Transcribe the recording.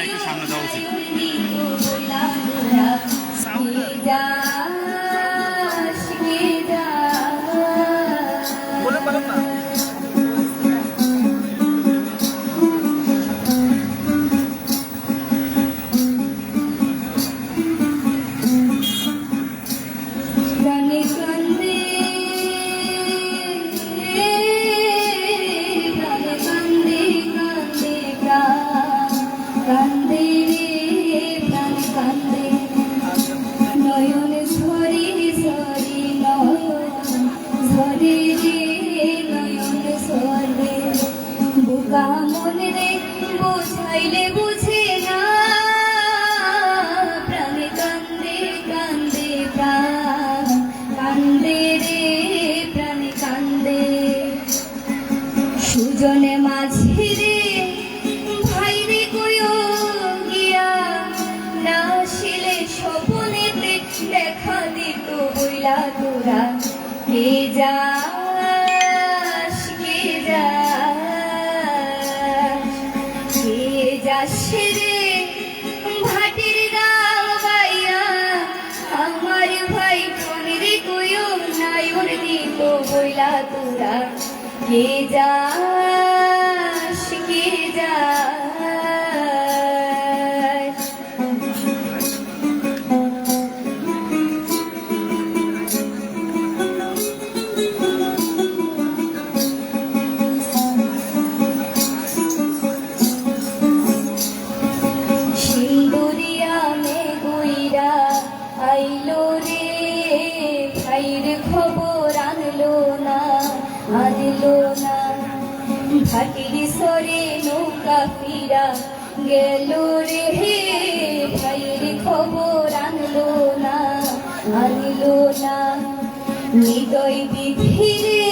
মাইকের সামনে যাওয়া উচিত। বলে পারেন না। বুঝাইলে বুঝে না প্রাণে কান্দে কান্দে প্রাণ কান্দে রে প্রাণে কান্দে সুজনে মাঝে রে ভাই রে কইও গিয়া না শিলে স্বপনেতে দেখা দিত বইলা তোরা কে যা রে ভাটির গাও বাইয়া আমার ভাই ফোনের কইও নাইর দিত বইলা তোরা কে যাস কে যাস আইলো রে ভাইয়ের খবর আনলো না ভাটির সরে নৌকা ফিরা গেল রে ভাইয়ের খবর আনলো না হৃদয় বিধিরে